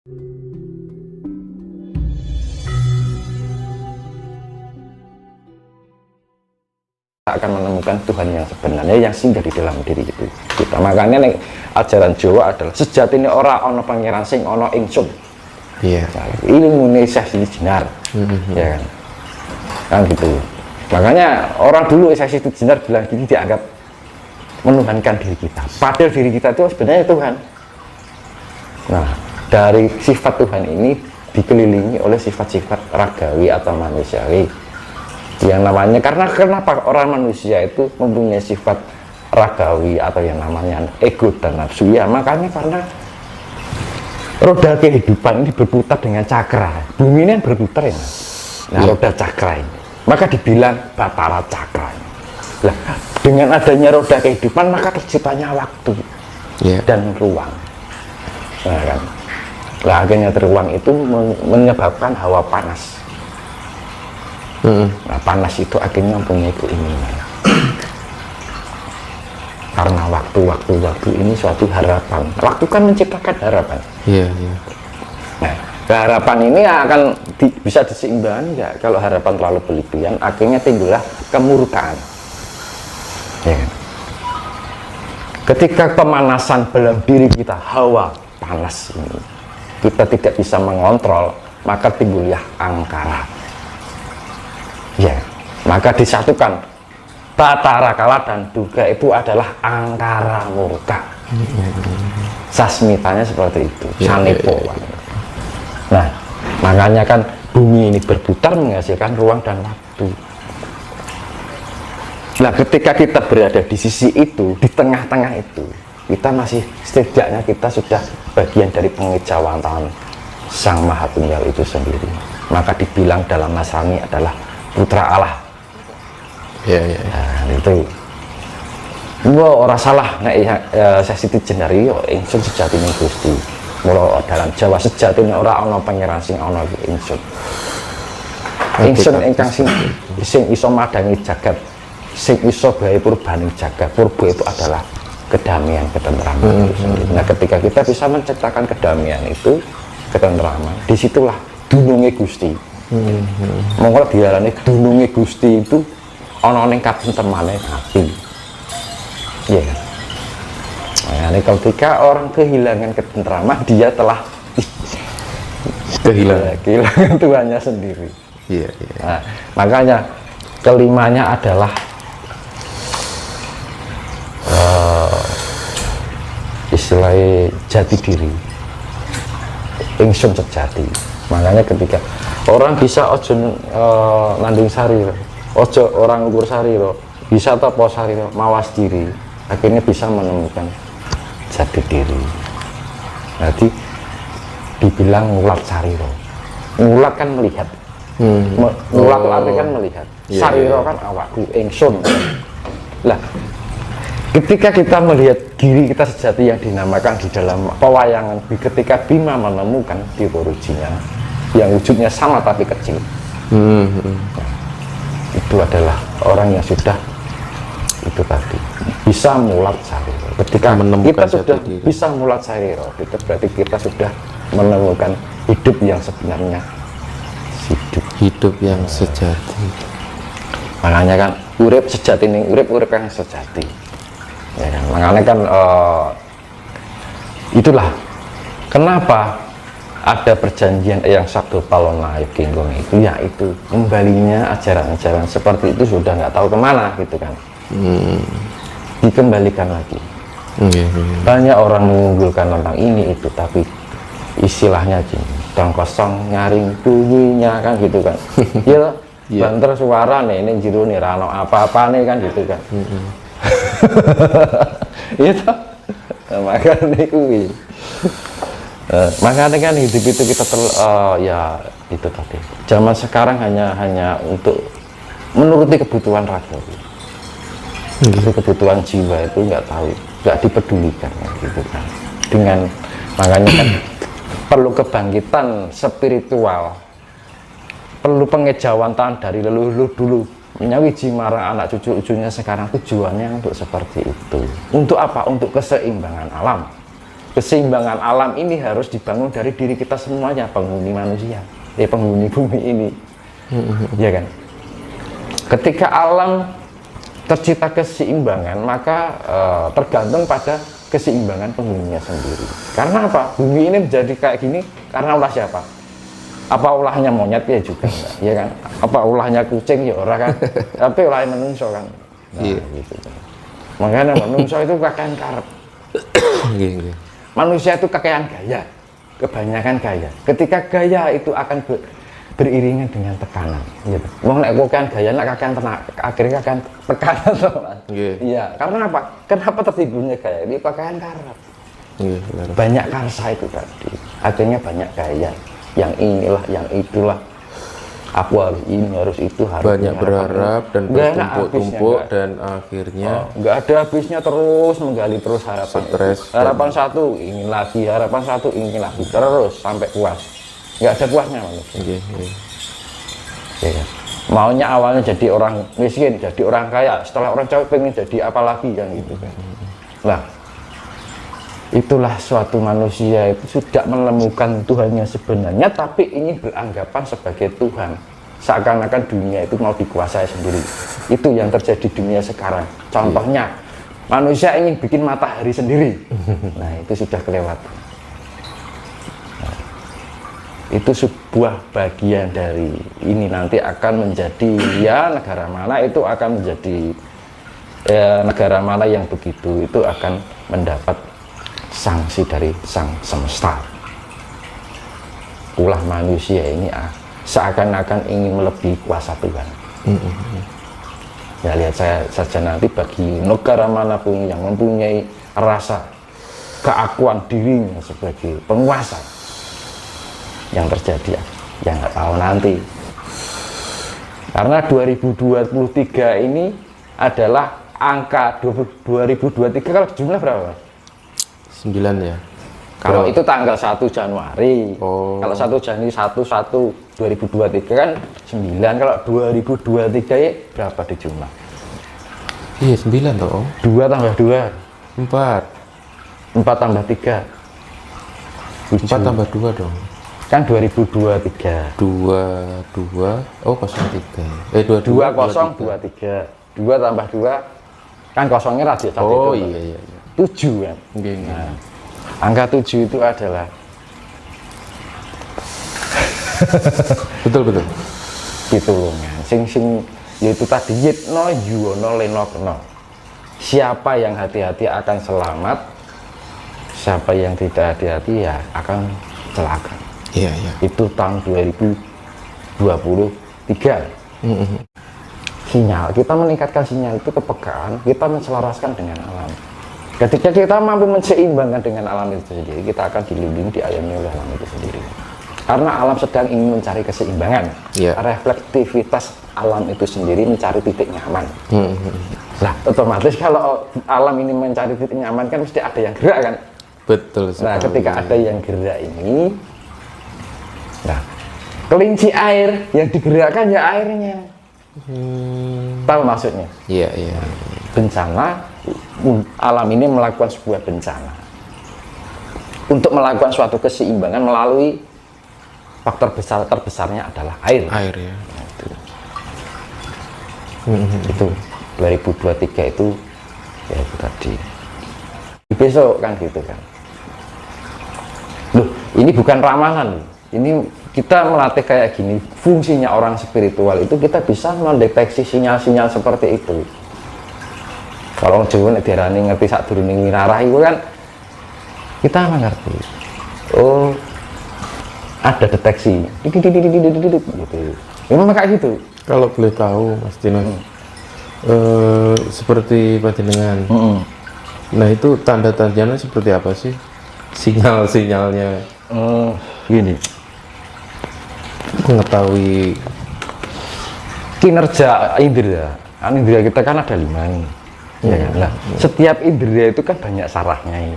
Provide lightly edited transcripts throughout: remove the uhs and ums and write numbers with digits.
akan menemukan Tuhan yang sebenarnya yang singgah di dalam diri itu kita. Makanya nih, ajaran Jawa adalah sejatinya ora ono pangeran sing ono ingsun. Iya. Nah, ilmu Indonesia sini jenar, ya kan gitu. Makanya orang dulu Sesi Jenar bilang gini, dianggap menuhankan diri kita. Padahal diri kita itu sebenarnya Tuhan. Nah, dari sifat Tuhan ini dikelilingi oleh sifat-sifat ragawi atau manusiawi. Yang namanya, karena kenapa orang manusia itu mempunyai sifat ragawi atau yang namanya ego dan nafsu, ya makanya karena roda kehidupan ini berputar dengan cakra. Bumi ini berputar ya, nah roda cakra ini, maka dibilang Batara Cakra. Nah, dengan adanya roda kehidupan maka terciptanya waktu dan ruang. Nah, kan? Nah, akhirnya ruang itu menyebabkan hawa panas. Nah, panas itu akhirnya mempunyai keinginan. Karena waktu ini suatu harapan. Waktu kan menciptakan harapan. Iya. Nah, harapan ini akan bisa diseimbangkan ya. Kalau harapan terlalu berlebihan, akhirnya timbullah kemurkaan. Ya. Ketika pemanasan dalam diri kita, hawa panas ini, kita tidak bisa mengontrol, maka timbullah angkara. Ya, maka disatukan Batara Kala dan Durga itu adalah angkara murka. Sasmitanya seperti itu, Sanepo. Nah, makanya kan bumi ini berputar menghasilkan ruang dan waktu. Nah, ketika kita berada di sisi itu, di tengah-tengah itu, kita masih, setidaknya kita sudah bagian dari pengejawatan Sang Maha Tunggal itu sendiri. Maka dibilang dalam Nasrani adalah putra Allah. Nah, itu gua ora salah nek Sesi Jenar yo ingsun sejatine Gusti. Mula dalam Jawa sejatine ora ana pangeran sing ana ingsun. Ingsun ingkang sing iso madangi jagat, sing iso bae purbaning jagat. Purba itu adalah kedamaian, ketentraman itu sendiri. Nah, ketika kita bisa menciptakan kedamaian itu, ketentraman, disitulah dununge Gusti. Monggo diarani dununge Gusti itu ana ning katentremane ati. Iya kan? Nah, ketika orang kehilangan ketentraman, dia telah kehilangan Tuhannya sendiri. Iya. Nah, makanya kelimanya adalah istilahnya jati diri, ingsun sejati. Makanya ketika orang bisa ojo nanding sari, ojo orang ukur sari, bisa topo sari, mawas diri, akhirnya bisa menemukan jati diri. Jadi dibilang ngulat sari, ngulat kan melihat, ngulat artinya kan melihat, sari kan awakku ingsun. Lah, ketika kita melihat diri kita sejati yang dinamakan di dalam pewayangan, ketika Bima menemukan Dewarujinya yang wujudnya sama tapi kecil, itu adalah orang yang sudah itu tadi bisa mulat sariro. Ketika kita sudah bisa mulat sariro, itu berarti kita sudah menemukan hidup yang sebenarnya, hidup yang sejati. Makanya kan urip sejati nih, urip yang sejati. Ya kan? Makanya kan itulah kenapa ada perjanjian yang Sabdo Palona Genggong itu, yaitu kembalinya ajaran-ajaran seperti itu sudah nggak tahu kemana gitu kan. Dikembalikan lagi. Banyak orang mengunggulkan tentang ini itu, tapi istilahnya tong kosong nyaring bunyinya kan gitu kan. Ya banter suara nih ini jero nih rano apa-apa nih kan gitu kan. Itu makanya kuwi. Makanya kan hidup itu kita ya itu tadi. Zaman sekarang hanya untuk menuruti kebutuhan raga. Itu kebutuhan jiwa itu nggak tahu, nggak dipedulikan gitu kan. Dengan makanya kan perlu kebangkitan spiritual, perlu pengejawantan dari leluhur dulu, menyawiji marang anak cucu-cucunya sekarang. Tujuannya untuk seperti itu. Untuk apa? Untuk keseimbangan alam. keseimbangan alam ini harus dibangun dari diri kita semuanya, penghuni manusia, penghuni bumi ini. Ya kan? Ketika alam tercipta keseimbangan, maka tergantung pada keseimbangan penghuninya sendiri. Karena apa? Bumi ini menjadi kayak gini karena ulah siapa? Apa ulahnya monyet ya juga enggak, ya kan? Apa ulahnya kucing ya ora kan? Tapi ulahnya menungso kan. Nah, gitu. Makanya menungso itu kakean karep. Manusia itu kakean gaya, kebanyakan gaya. Ketika gaya itu akan beriringan dengan tekanan, gitu. Mau nek kakean gaya, nek kakean tenak, akhirnya kakean tekanan, iya. Karena apa? Kenapa tertimbulnya gaya? Ini kakean karep. Banyak karsa itu tadi, akhirnya banyak gaya. Yang inilah, yang itulah, aku harus ini, harus itu, harus banyak berharap dan bertumpuk-tumpuk dan akhirnya nggak ada habisnya, terus menggali terus harapan. Stres, harapan satu ingin lagi, harapan satu ingin lagi, terus sampai puas, nggak ada puasnya manusia. Ya kan? Maunya awalnya jadi orang miskin, jadi orang kaya, setelah orang kaya pengen jadi apa lagi kan gitu kan. Nah, itulah suatu manusia itu sudah menemukan Tuhannya sebenarnya, tapi ingin beranggapan sebagai Tuhan, seakan-akan dunia itu mau dikuasai sendiri. Itu yang terjadi di dunia sekarang. Contohnya, manusia ingin bikin matahari sendiri. Nah, itu sudah kelewatan. Nah, itu sebuah bagian dari ini, nanti akan menjadi, ya negara mana itu akan menjadi, ya negara mana yang begitu itu akan mendapat sanksi dari sang semesta. Ulah manusia ini seakan-akan ingin melebihi kuasa Tuhan. Ya lihat saya saja nanti, bagi negara manapun yang mempunyai rasa keakuan dirinya sebagai penguasa, yang terjadi yang nggak tahu nanti. Karena 2023 ini adalah angka 2023, kalau jumlah berapa? 9 ya. Kalau itu tanggal 1 Januari. Kalau 1 Januari 2023 kan 9. Kalau 2023 ya berapa di jumlah? Iya 9 toh. 2 tambah 2 4 tambah 3 4 tambah 2 dong. Kan 2023. 2 oh 03. 2023. 2 tambah 2 kan kosongnya radius 1. Oh iya. 7 kan. Nah, angka 7 itu adalah betul gitu loh kan. Sing yaitu tadi yitno yuwono leno keno. Siapa yang hati-hati akan selamat, siapa yang tidak hati-hati ya akan celaka. Iya. Itu tahun 2023. Sinyal, kita meningkatkan sinyal itu kepekaan, kita menselaraskan dengan alam. Ketika kita mampu menseimbangkan dengan alam itu sendiri, kita akan dilindungi, diayomi oleh alam itu sendiri. Karena alam sedang ingin mencari keseimbangan. Reflektivitas alam itu sendiri mencari titik nyaman. Nah, otomatis kalau alam ini mencari titik nyaman kan mesti ada yang gerak kan. Betul sekali. Nah, ketika ada yang gerak ini, nah kelinci air yang digerakkan ya airnya. Tahu maksudnya? Iya. Bencana, alam ini melakukan sebuah bencana untuk melakukan suatu keseimbangan melalui faktor terbesarnya adalah air. Air ya. Nah, itu 2023 itu ya itu tadi. Besok kan gitu kan. Loh, ini bukan ramalan. Ini kita melatih kayak gini. Fungsinya orang spiritual itu kita bisa mendeteksi sinyal-sinyal seperti itu. Kalau Jawa nek diarani ngerti sadurunge winarah itu kan kita mengerti. Oh, ada deteksi. Gitu. Memang kayak gitu. Kalau boleh tahu Mas Dinos, seperti panjenengan. Nah, itu tanda-tandanya seperti apa sih? Sinyal-sinyalnya. Gini. Mengetahui kinerja indera. Indera kita kan ada 5 nih. Ya kan? Nah, setiap indera itu kan banyak sarafnya ini.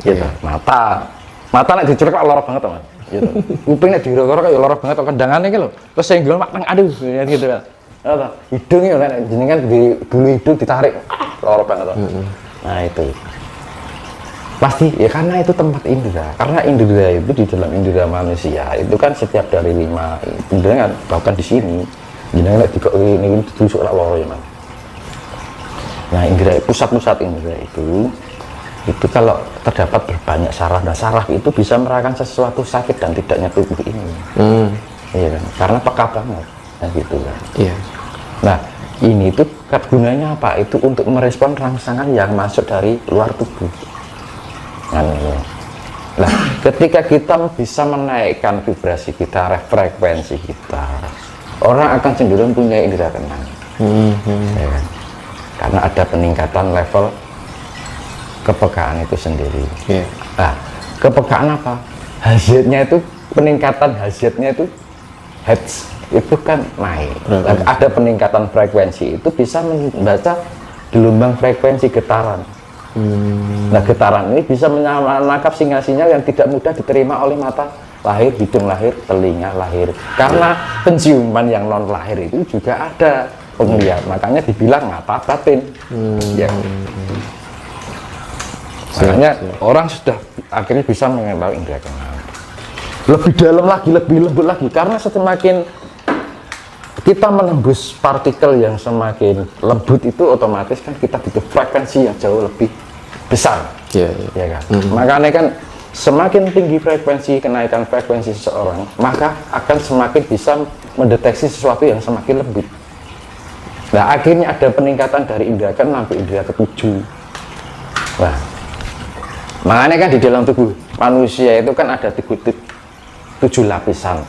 Gitu. Mata nek diculek kok lara banget, Mas. Gitu. Kuping nek dirokok kok ya lara banget kok kendangane iki lho. Terus senggol mak aduh gitu kan. Hidung ya kan jenengan di bulu hidung ditarik lara banget. Nah, itu. Pasti ya, karena itu tempat indera. Karena indera itu di dalam indera manusia itu kan setiap dari 5 indera kan, bahkan di sini jenengan juga ini ditusuk lah loro ya Mas. Nah, indera pusat-pusat indera itu kalau terdapat berbanyak saraf, nah saraf itu bisa merasakan sesuatu sakit dan tidaknya tubuh ini. Iya kan? Karena peka banget, nah gitu kan. Iya. Nah, ini tuh gunanya apa? Itu untuk merespon rangsangan yang masuk dari luar tubuh. Nah, ketika kita bisa menaikkan vibrasi kita, frekuensi kita, orang akan cenderung punya indera keenam. Ya kan? Karena ada peningkatan level kepekaan itu sendiri. Nah, kepekaan apa? Hasiatnya itu peningkatan, hasiatnya itu hertz itu kan naik. Dan ada peningkatan frekuensi itu bisa membaca gelombang frekuensi getaran. Nah, getaran ini bisa menangkap sinyal-sinyal yang tidak mudah diterima oleh mata lahir, hidung lahir, telinga lahir. Karena penciuman yang non lahir itu juga ada penglihat, makanya dibilang mata batin. Ya. Makanya orang sudah akhirnya bisa mengenal indera keenam. Lebih dalam lagi, lebih lembut lagi, karena semakin kita menembus partikel yang semakin lembut itu otomatis kan kita butuh frekuensi yang jauh lebih besar. Ya kan? Makanya kan semakin tinggi frekuensi, kenaikan frekuensi seseorang, maka akan semakin bisa mendeteksi sesuatu yang semakin lembut. Nah, akhirnya ada peningkatan dari indera keenam ke indera ketujuh. Nah, makanya kan di dalam tubuh manusia itu kan ada 7 lapisan.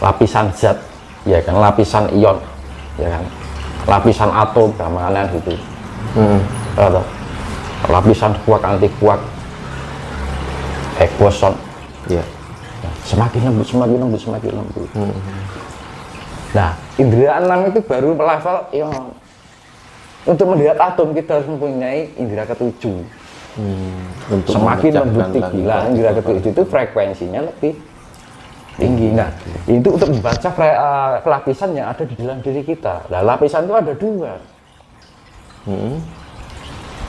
Lapisan zat, ya kan, lapisan ion, ya kan, lapisan atom, gambaran gitu. Lapisan kuak, anti kuak, boson. Nah, semakin lembut. Nah, indera 6 itu baru level ion. Untuk melihat atom kita harus mempunyai indera ketujuh. Semakin lembut tinggi lah, indera ketujuh itu frekuensinya lebih tinggi. Nah, itu untuk membaca lapisan yang ada di dalam diri kita. Nah, lapisan itu ada 2.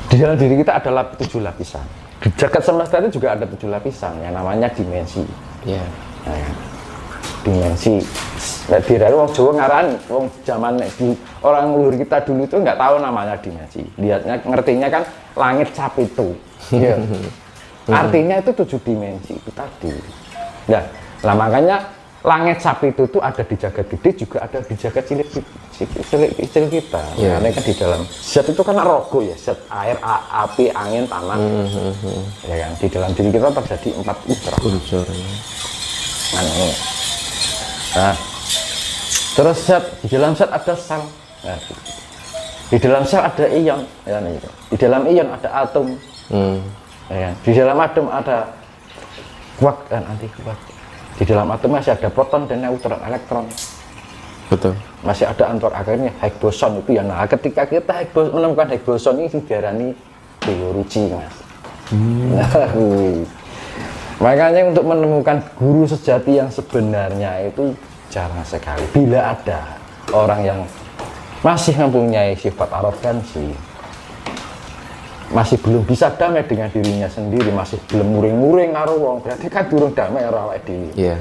Di dalam diri kita ada 7 lapisan. Di jagat semesta itu juga ada 7 lapisan yang namanya dimensi. Nah, dimensi. Nah, diri wong Jawa ngarani, wong zaman orang luhur kita dulu itu nggak tahu namanya dimensi. Lihatnya, ngertinya kan langit cap itu. Artinya itu 7 dimensi itu tadi. Nah, makanya langit sapi itu tuh ada di jagat gede, juga ada di jagat cilik kita. Karena kan di dalam zat itu kan rogo ya, zat air, api, angin, tanah. Ya kan, di dalam diri kita terjadi 4 unsur. Nah, terus zat, di dalam zat ada sel. Nah, di dalam sel ada ion. Ya, gitu. Di dalam ion ada atom. Ya, di dalam atom ada kuak dan anti kuak. Di dalam atom masih ada proton dan neutron, elektron. Betul. Masih ada antar, akhirnya Higgs boson itu ya. Nah, ketika kita menemukan Higgs boson ini diarani teori, Mas. Makanya untuk menemukan guru sejati yang sebenarnya itu jarang sekali. Bila ada orang yang masih mempunyai sifat arogansi, masih belum bisa damai dengan dirinya sendiri, masih belum muring-muring karo wong, berarti kan durung damai karo awake dhewe.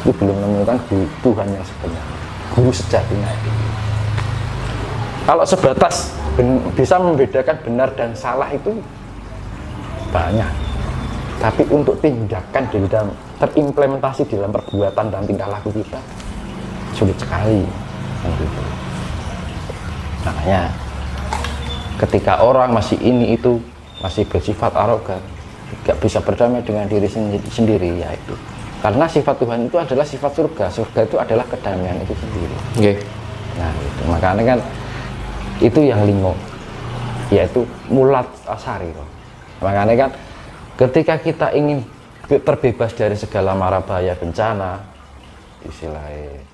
Itu belum menemukan Tuhan yang sebenarnya, guru sejatinya itu. Kalau sebatas bisa membedakan benar dan salah itu banyak, tapi untuk tindakan di dalam terimplementasi dalam perbuatan dan tingkah laku kita sulit sekali. Makanya ketika orang masih itu masih bersifat arogan, tidak bisa berdamai dengan diri sendiri, yaitu karena sifat Tuhan itu adalah sifat surga. Surga itu adalah kedamaian itu sendiri. Nah, itu makanya kan itu yang lingo, yaitu mulat asari. Makanya kan ketika kita ingin terbebas dari segala mara bahaya bencana, istilahnya